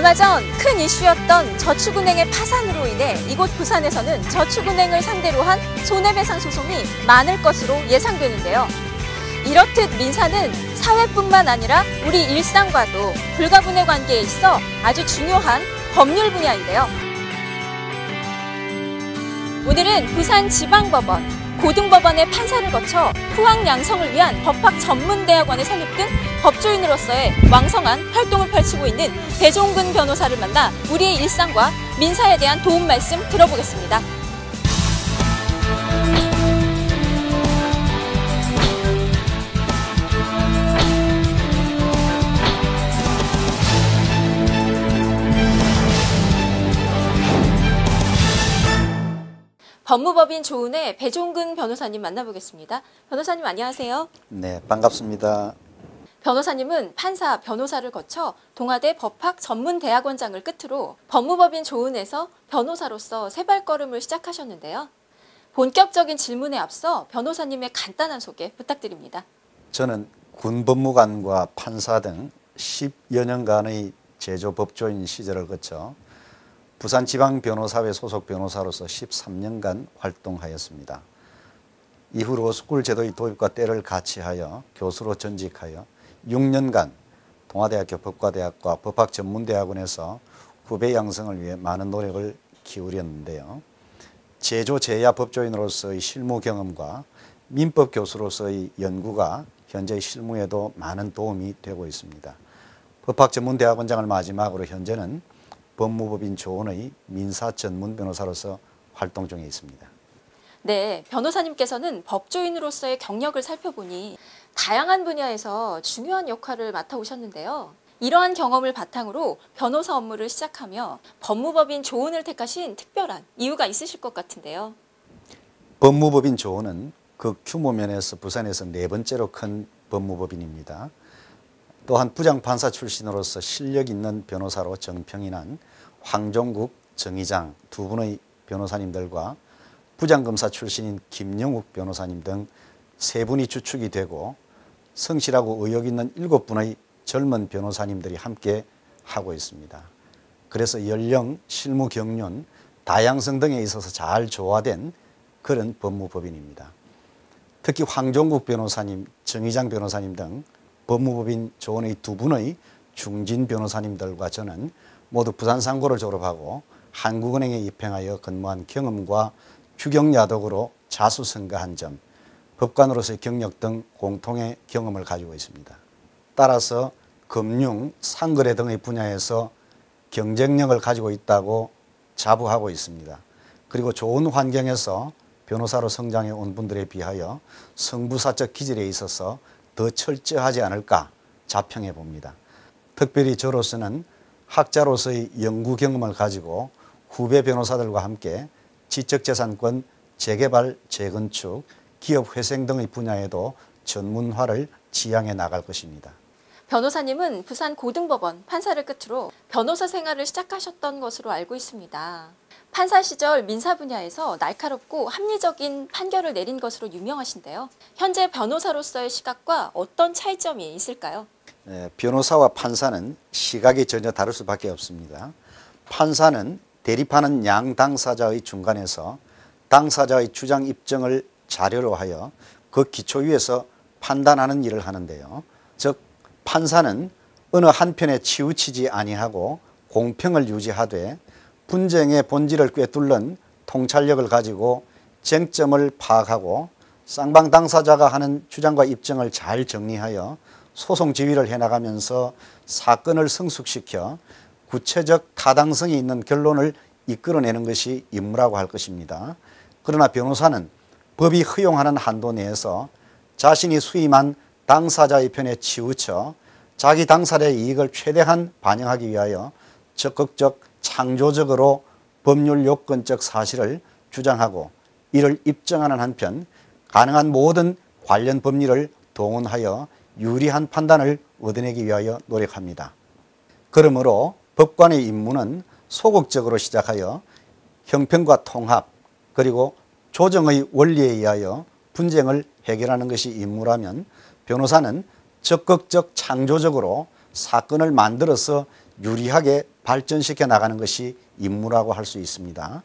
얼마 전 큰 이슈였던 저축은행의 파산으로 인해 이곳 부산에서는 저축은행을 상대로 한 손해배상 소송이 많을 것으로 예상되는데요. 이렇듯 민사는 사회뿐만 아니라 우리 일상과도 불가분의 관계에 있어 아주 중요한 법률 분야인데요. 오늘은 부산지방법원, 고등법원의 판사를 거쳐 후학 양성을 위한 법학전문대학원에 설립 등 법조인으로서의 왕성한 활동을 펼치고 있는 배종근 변호사를 만나 우리의 일상과 민사에 대한 도움 말씀 들어보겠습니다. 법무법인 조은의 배종근 변호사님 만나보겠습니다. 변호사님 안녕하세요. 네, 반갑습니다. 변호사님은 판사, 변호사를 거쳐 동아대 법학전문대학원장을 끝으로 법무법인 조은에서 변호사로서 새 발걸음을 시작하셨는데요. 본격적인 질문에 앞서 변호사님의 간단한 소개 부탁드립니다. 저는 군법무관과 판사 등 10여 년간의 제조법조인 시절을 거쳐 부산지방변호사회 소속 변호사로서 13년간 활동하였습니다. 이후로 스쿨 제도의 도입과 때를 같이 하여 교수로 전직하여 6년간 동아대학교 법과대학과 법학전문대학원에서 후배 양성을 위해 많은 노력을 기울였는데요. 제조 제야 법조인으로서의 실무 경험과 민법 교수로서의 연구가 현재의 실무에도 많은 도움이 되고 있습니다. 법학전문대학원장을 마지막으로 현재는 법무법인 조은의 민사 전문 변호사로서 활동 중에 있습니다. 네, 변호사님께서는 법조인으로서의 경력을 살펴보니 다양한 분야에서 중요한 역할을 맡아오셨는데요. 이러한 경험을 바탕으로 변호사 업무를 시작하며 법무법인 조은을 택하신 특별한 이유가 있으실 것 같은데요. 법무법인 조은은 그 규모 면에서 부산에서 네 번째로 큰 법무법인입니다. 또한 부장판사 출신으로서 실력 있는 변호사로 정평이 난 황종국, 정의장 두 분의 변호사님들과 부장검사 출신인 김영욱 변호사님 등 세 분이 주축이 되고 성실하고 의욕 있는 7분의 젊은 변호사님들이 함께 하고 있습니다. 그래서 연령, 실무 경륜, 다양성 등에 있어서 잘 조화된 그런 법무법인입니다. 특히 황종국 변호사님, 정의장 변호사님 등 법무법인 조은의 두 분의 중진 변호사님들과 저는 모두 부산상고를 졸업하고 한국은행에 입행하여 근무한 경험과 규경야독으로 자수성가한 점, 법관으로서의 경력 등 공통의 경험을 가지고 있습니다. 따라서 금융, 상거래 등의 분야에서 경쟁력을 가지고 있다고 자부하고 있습니다. 그리고 좋은 환경에서 변호사로 성장해 온 분들에 비하여 성부사적 기질에 있어서 더 철저하지 않을까 자평해 봅니다. 특별히 저로서는 학자로서의 연구 경험을 가지고 후배 변호사들과 함께 지적재산권, 재개발, 재건축, 기업회생 등의 분야에도 전문화를 지향해 나갈 것입니다. 변호사님은 부산 고등법원 판사를 끝으로 변호사 생활을 시작하셨던 것으로 알고 있습니다. 판사 시절 민사 분야에서 날카롭고 합리적인 판결을 내린 것으로 유명하신데요. 현재 변호사로서의 시각과 어떤 차이점이 있을까요? 네, 변호사와 판사는 시각이 전혀 다를 수밖에 없습니다. 판사는 대립하는 양 당사자의 중간에서 당사자의 주장 입증을 자료로 하여 그 기초 위에서 판단하는 일을 하는데요. 즉 판사는 어느 한편에 치우치지 아니하고 공평을 유지하되 분쟁의 본질을 꿰뚫는 통찰력을 가지고 쟁점을 파악하고 쌍방 당사자가 하는 주장과 입증을 잘 정리하여 소송 지휘를 해나가면서 사건을 성숙시켜 구체적 타당성이 있는 결론을 이끌어내는 것이 임무라고 할 것입니다. 그러나 변호사는 법이 허용하는 한도 내에서 자신이 수임한 당사자의 편에 치우쳐 자기 당사자의 이익을 최대한 반영하기 위하여 적극적 창조적으로 법률 요건적 사실을 주장하고 이를 입증하는 한편 가능한 모든 관련 법리를 동원하여 유리한 판단을 얻어내기 위하여 노력합니다. 그러므로 법관의 임무는 소극적으로 시작하여 형평과 통합 그리고 조정의 원리에 의하여 분쟁을 해결하는 것이 임무라면 변호사는 적극적 창조적으로 사건을 만들어서 유리하게 발전시켜 나가는 것이 임무라고 할 수 있습니다.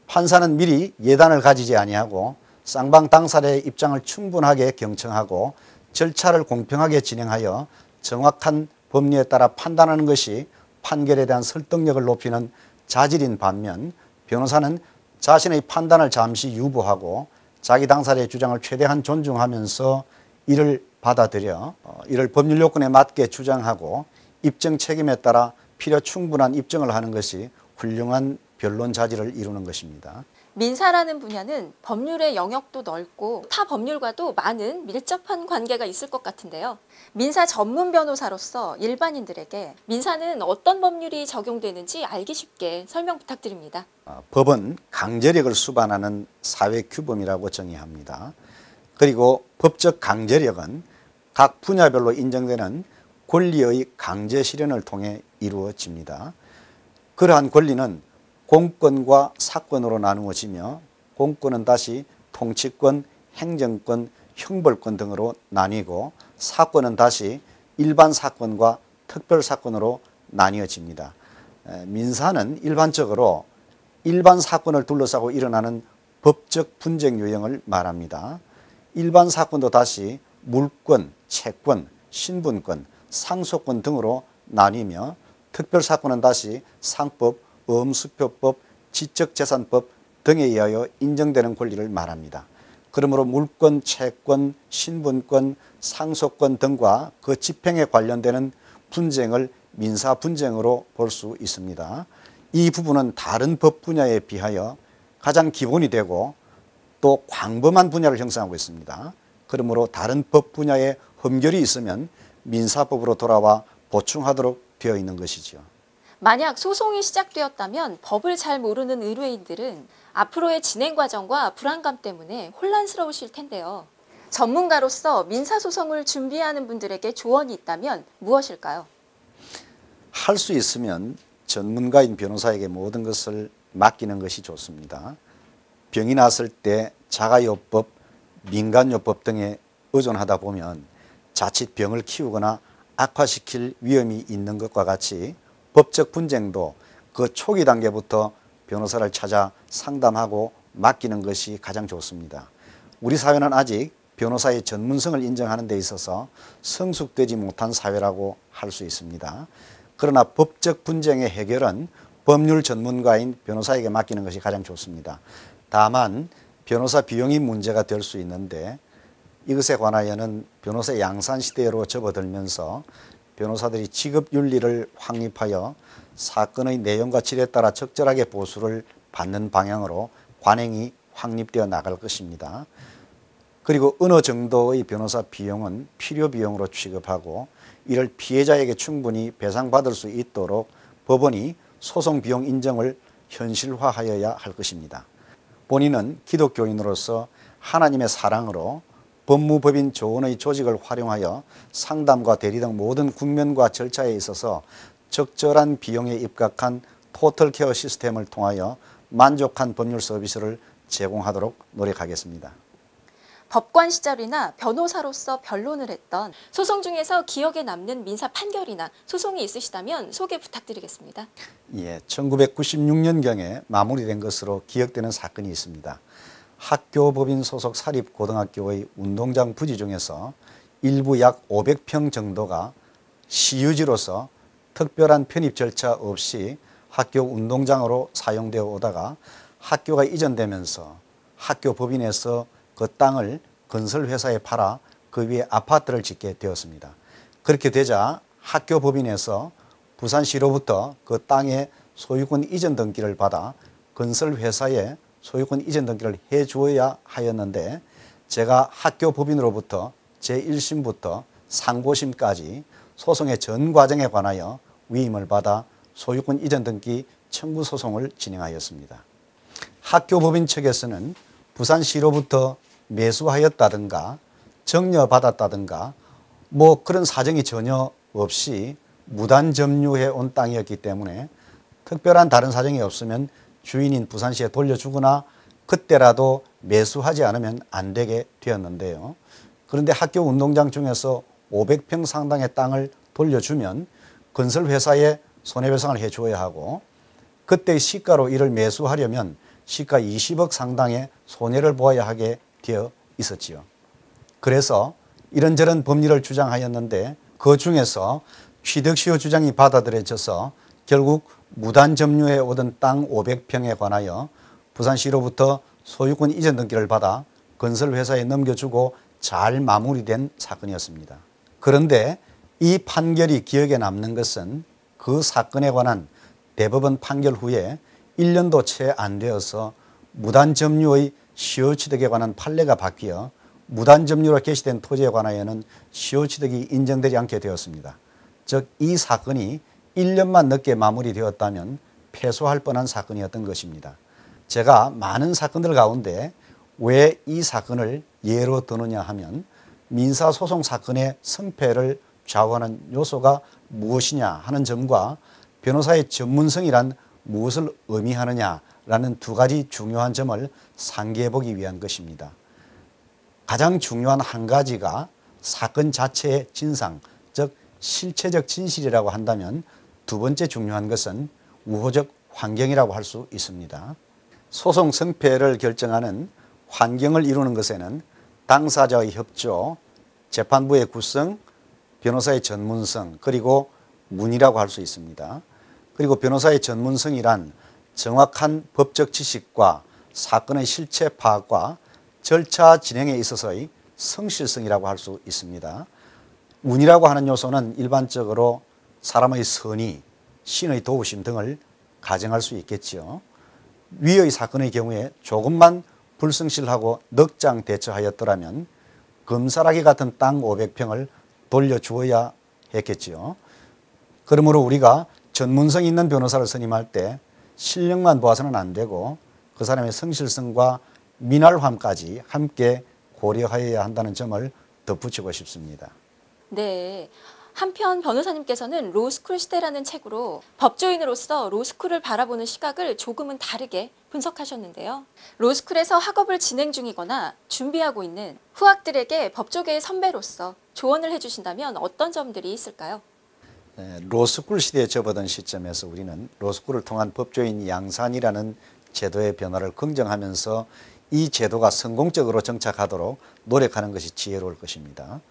판사는 미리 예단을 가지지 아니하고 쌍방 당사자의 입장을 충분하게 경청하고 절차를 공평하게 진행하여 정확한 법리에 따라 판단하는 것이 판결에 대한 설득력을 높이는 자질인 반면, 변호사는 자신의 판단을 잠시 유보하고 자기 당사자의 주장을 최대한 존중하면서 이를 받아들여 이를 법률 요건에 맞게 주장하고 입증 책임에 따라 필요 충분한 입증을 하는 것이 훌륭한 변론 자질을 이루는 것입니다. 민사라는 분야는 법률의 영역도 넓고 타 법률과도 많은 밀접한 관계가 있을 것 같은데요. 민사 전문 변호사로서 일반인들에게 민사는 어떤 법률이 적용되는지 알기 쉽게 설명 부탁드립니다. 법은 강제력을 수반하는 사회 규범이라고 정의합니다. 그리고 법적 강제력은 각 분야별로 인정되는 권리의 강제 실현을 통해 이루어집니다. 그러한 권리는 공권과 사권으로 나누어지며 공권은 다시 통치권, 행정권, 형벌권 등으로 나뉘고 사권은 다시 일반 사건과 특별 사건으로 나뉘어집니다. 민사는 일반적으로 일반 사건을 둘러싸고 일어나는 법적 분쟁 유형을 말합니다. 일반 사건도 다시 물권, 채권, 신분권, 상속권 등으로 나뉘며 특별 사건은 다시 상법, 엄수표법, 지적재산법 등에 의하여 인정되는 권리를 말합니다. 그러므로 물권, 채권, 신분권, 상속권 등과 그 집행에 관련되는 분쟁을 민사 분쟁으로 볼 수 있습니다. 이 부분은 다른 법 분야에 비하여 가장 기본이 되고 또 광범한 분야를 형성하고 있습니다. 그러므로 다른 법 분야에 흠결이 있으면 민사법으로 돌아와 보충하도록 되어 있는 것이죠. 만약 소송이 시작되었다면 법을 잘 모르는 의뢰인들은 앞으로의 진행 과정과 불안감 때문에 혼란스러우실 텐데요. 전문가로서 민사소송을 준비하는 분들에게 조언이 있다면 무엇일까요? 할 수 있으면 전문가인 변호사에게 모든 것을 맡기는 것이 좋습니다. 병이 났을 때 자가요법, 민간요법 등에 의존하다 보면 자칫 병을 키우거나 악화시킬 위험이 있는 것과 같이 법적 분쟁도 그 초기 단계부터 변호사를 찾아 상담하고 맡기는 것이 가장 좋습니다. 우리 사회는 아직 변호사의 전문성을 인정하는 데 있어서 성숙되지 못한 사회라고 할 수 있습니다. 그러나 법적 분쟁의 해결은 법률 전문가인 변호사에게 맡기는 것이 가장 좋습니다. 다만 변호사 비용이 문제가 될 수 있는데 이것에 관하여는 변호사 양산시대로 접어들면서 변호사들이 직업윤리를 확립하여 사건의 내용과 질에 따라 적절하게 보수를 받는 방향으로 관행이 확립되어 나갈 것입니다. 그리고 어느 정도의 변호사 비용은 필요 비용으로 취급하고 이를 피해자에게 충분히 배상받을 수 있도록 법원이 소송 비용 인정을 현실화하여야 할 것입니다. 본인은 기독교인으로서 하나님의 사랑으로 법무법인 조언의 조직을 활용하여 상담과 대리 등 모든 국면과 절차에 있어서 적절한 비용에 입각한 토털케어 시스템을 통하여 만족한 법률 서비스를 제공하도록 노력하겠습니다. 법관 시절이나 변호사로서 변론을 했던 소송 중에서 기억에 남는 민사 판결이나 소송이 있으시다면 소개 부탁드리겠습니다. 1996년경에 마무리된 것으로 기억되는 사건이 있습니다. 학교법인 소속 사립고등학교의 운동장 부지 중에서 일부 약 500평 정도가 시유지로서 특별한 편입 절차 없이 학교 운동장으로 사용되어 오다가 학교가 이전되면서 학교 법인에서 그 땅을 건설회사에 팔아 그 위에 아파트를 짓게 되었습니다. 그렇게 되자 학교 법인에서 부산시로부터 그 땅의 소유권 이전 등기를 받아 건설회사에 소유권 이전 등기를 해주어야 하였는데 제가 학교 법인으로부터 제1심부터 상고심까지 소송의 전 과정에 관하여 위임을 받아 소유권 이전 등기 청구 소송을 진행하였습니다. 학교 법인 측에서는 부산시로부터 매수하였다든가 정려받았다든가 그런 사정이 전혀 없이 무단 점유해 온 땅이었기 때문에 특별한 다른 사정이 없으면 주인인 부산시에 돌려주거나 그때라도 매수하지 않으면 안 되게 되었는데요. 그런데 학교 운동장 중에서 500평 상당의 땅을 돌려주면 건설회사에 손해배상을 해주어야 하고 그때 시가로 이를 매수하려면 시가 20억 상당의 손해를 보아야 하게 되어 있었지요. 그래서 이런저런 법리를 주장하였는데 그 중에서 취득시효 주장이 받아들여져서 결국 무단점유해 오던 땅 500평에 관하여 부산시로부터 소유권 이전 등기를 받아 건설회사에 넘겨주고 잘 마무리된 사건이었습니다. 그런데 이 판결이 기억에 남는 것은 그 사건에 관한 대법원 판결 후에 1년도 채 안 되어서 무단점유의 시효취득에 관한 판례가 바뀌어 무단점유로 개시된 토지에 관하여는 시효취득이 인정되지 않게 되었습니다. 즉 이 사건이 1년만 늦게 마무리되었다면 패소할 뻔한 사건이었던 것입니다. 제가 많은 사건들 가운데 왜 이 사건을 예로 드느냐 하면 민사소송 사건의 승패를 좌우하는 요소가 무엇이냐 하는 점과 변호사의 전문성이란 무엇을 의미하느냐라는 두 가지 중요한 점을 상기해 보기 위한 것입니다. 가장 중요한 한 가지가 사건 자체의 진상, 즉 실체적 진실이라고 한다면 두 번째 중요한 것은 우호적 환경이라고 할 수 있습니다. 소송 승패를 결정하는 환경을 이루는 것에는 당사자의 협조, 재판부의 구성, 변호사의 전문성, 그리고 문의라고 할 수 있습니다. 그리고 변호사의 전문성이란 정확한 법적 지식과 사건의 실체 파악과 절차 진행에 있어서의 성실성이라고 할 수 있습니다. 운이라고 하는 요소는 일반적으로 사람의 선의, 신의 도우심 등을 가정할 수 있겠지요. 위의 사건의 경우에 조금만 불성실하고 넉장 대처하였더라면 금사라기 같은 땅 500평을 돌려주어야 했겠지요. 그러므로 우리가 전문성 있는 변호사를 선임할 때 실력만 보아서는 안 되고 그 사람의 성실성과 민활함까지 함께 고려하여야 한다는 점을 덧붙이고 싶습니다. 네. 한편 변호사님께서는 로스쿨 시대라는 책으로 법조인으로서 로스쿨을 바라보는 시각을 조금은 다르게 분석하셨는데요. 로스쿨에서 학업을 진행 중이거나 준비하고 있는 후학들에게 법조계의 선배로서 조언을 해주신다면 어떤 점들이 있을까요? 로스쿨 시대에 접어든 시점에서 우리는 로스쿨을 통한 법조인 양산이라는 제도의 변화를 긍정하면서 이 제도가 성공적으로 정착하도록 노력하는 것이 지혜로울 것입니다.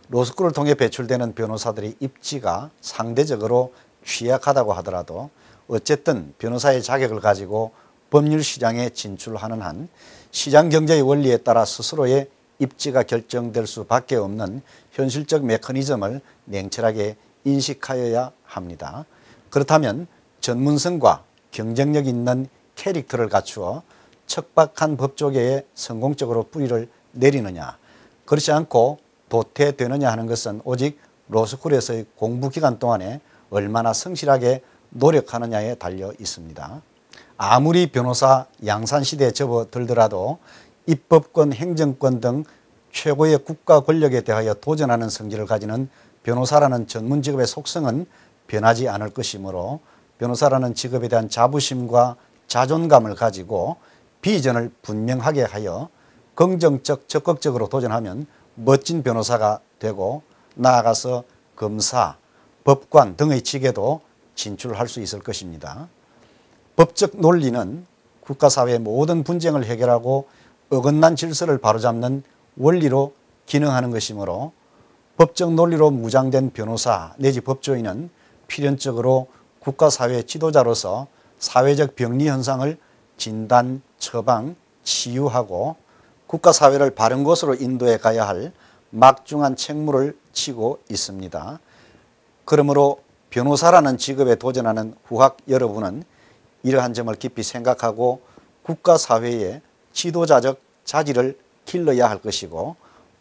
로스쿨을 통해 배출되는 변호사들의 입지가 상대적으로 취약하다고 하더라도 어쨌든 변호사의 자격을 가지고 법률 시장에 진출하는 한 시장 경제의 원리에 따라 스스로의 입지가 결정될 수밖에 없는 현실적 메커니즘을 냉철하게 인식하여야 합니다. 그렇다면 전문성과 경쟁력 있는 캐릭터를 갖추어 척박한 법조계에 성공적으로 뿌리를 내리느냐, 그렇지 않고 도태되느냐 하는 것은 오직 로스쿨에서의 공부 기간 동안에 얼마나 성실하게 노력하느냐에 달려 있습니다. 아무리 변호사 양산시대에 접어들더라도 입법권, 행정권 등 최고의 국가 권력에 대하여 도전하는 성질을 가지는 변호사라는 전문 직업의 속성은 변하지 않을 것이므로 변호사라는 직업에 대한 자부심과 자존감을 가지고 비전을 분명하게 하여 긍정적, 적극적으로 도전하면 멋진 변호사가 되고 나아가서 검사, 법관 등의 직에도 진출할 수 있을 것입니다. 법적 논리는 국가사회의 모든 분쟁을 해결하고 어긋난 질서를 바로잡는 원리로 기능하는 것이므로 법적 논리로 무장된 변호사 내지 법조인은 필연적으로 국가사회 지도자로서 사회적 병리 현상을 진단, 처방, 치유하고 국가사회를 바른 곳으로 인도해 가야 할 막중한 책무를 지고 있습니다. 그러므로 변호사라는 직업에 도전하는 후학 여러분은 이러한 점을 깊이 생각하고 국가사회의 지도자적 자질을 길러야 할 것이고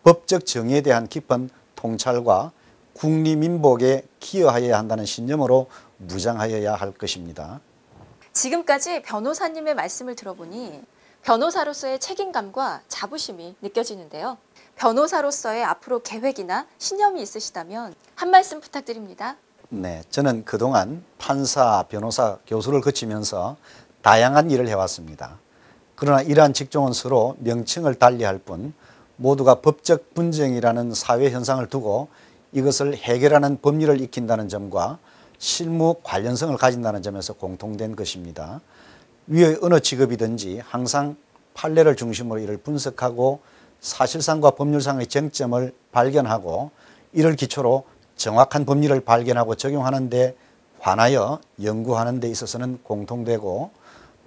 법적 정의에 대한 깊은 통찰과 국리민복에 기여하여야 한다는 신념으로 무장하여야 할 것입니다. 지금까지 변호사님의 말씀을 들어보니 변호사로서의 책임감과 자부심이 느껴지는데요. 변호사로서의 앞으로 계획이나 신념이 있으시다면 한 말씀 부탁드립니다. 네, 저는 그동안 판사, 변호사, 교수를 거치면서 다양한 일을 해왔습니다. 그러나 이러한 직종은 서로 명칭을 달리할 뿐 모두가 법적 분쟁이라는 사회 현상을 두고 이것을 해결하는 법리를 익힌다는 점과 실무 관련성을 가진다는 점에서 공통된 것입니다. 위의 어느 직업이든지 항상 판례를 중심으로 이를 분석하고 사실상과 법률상의 쟁점을 발견하고 이를 기초로 정확한 법리를 발견하고 적용하는 데 관하여 연구하는 데 있어서는 공통되고,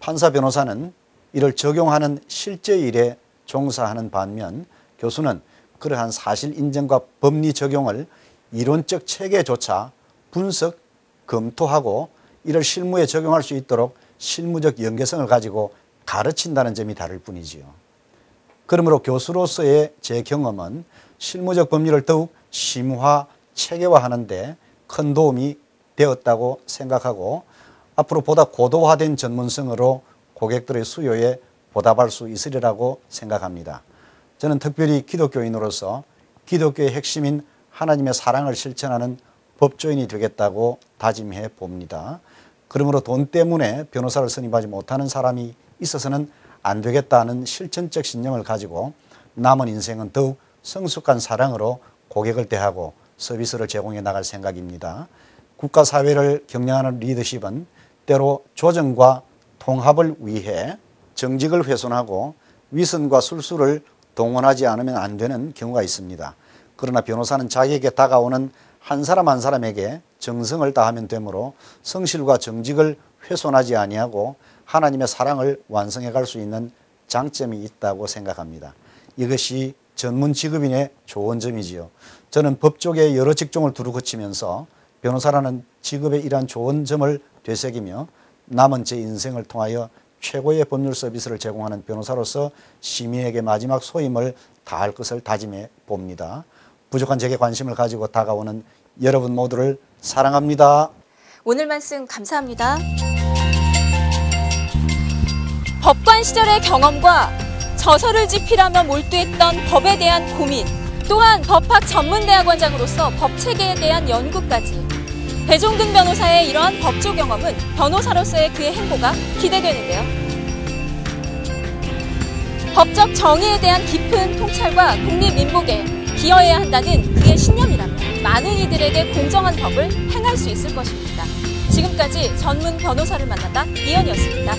판사 변호사는 이를 적용하는 실제 일에 종사하는 반면 교수는 그러한 사실 인정과 법리 적용을 이론적 체계조차 분석, 검토하고 이를 실무에 적용할 수 있도록 실무적 연계성을 가지고 가르친다는 점이 다를 뿐이지요. 그러므로 교수로서의 제 경험은 실무적 법리를 더욱 심화, 체계화하는 데 큰 도움이 되었다고 생각하고, 앞으로 보다 고도화된 전문성으로 고객들의 수요에 보답할 수 있으리라고 생각합니다. 저는 특별히 기독교인으로서 기독교의 핵심인 하나님의 사랑을 실천하는 법조인이 되겠다고 다짐해 봅니다. 그러므로 돈 때문에 변호사를 선임하지 못하는 사람이 있어서는 안 되겠다는 실천적 신념을 가지고 남은 인생은 더욱 성숙한 사랑으로 고객을 대하고 서비스를 제공해 나갈 생각입니다. 국가 사회를 경영하는 리더십은 때로 조정과 통합을 위해 정직을 훼손하고 위선과 술수를 동원하지 않으면 안 되는 경우가 있습니다. 그러나 변호사는 자기에게 다가오는 한 사람 한 사람에게 정성을 다하면 되므로 성실과 정직을 훼손하지 아니하고 하나님의 사랑을 완성해 갈 수 있는 장점이 있다고 생각합니다. 이것이 전문 직업인의 좋은 점이지요. 저는 법조계의 여러 직종을 두루 거치면서 변호사라는 직업의 이러한 좋은 점을 되새기며 남은 제 인생을 통하여 최고의 법률 서비스를 제공하는 변호사로서 시민에게 마지막 소임을 다할 것을 다짐해 봅니다. 부족한 제게 관심을 가지고 다가오는 여러분 모두를 사랑합니다. 오늘 말씀 감사합니다. 법관 시절의 경험과 저서를 집필하며 몰두했던 법에 대한 고민, 또한 법학 전문대학원장으로서 법체계에 대한 연구까지, 배종근 변호사의 이러한 법조 경험은 변호사로서의 그의 행보가 기대되는데요. 법적 정의에 대한 깊은 통찰과 국립민복에 기여해야 한다는 그의 신념이라면 많은 이들에게 공정한 법을 행할 수 있을 것입니다. 지금까지 전문 변호사를 만났다 이현이었습니다.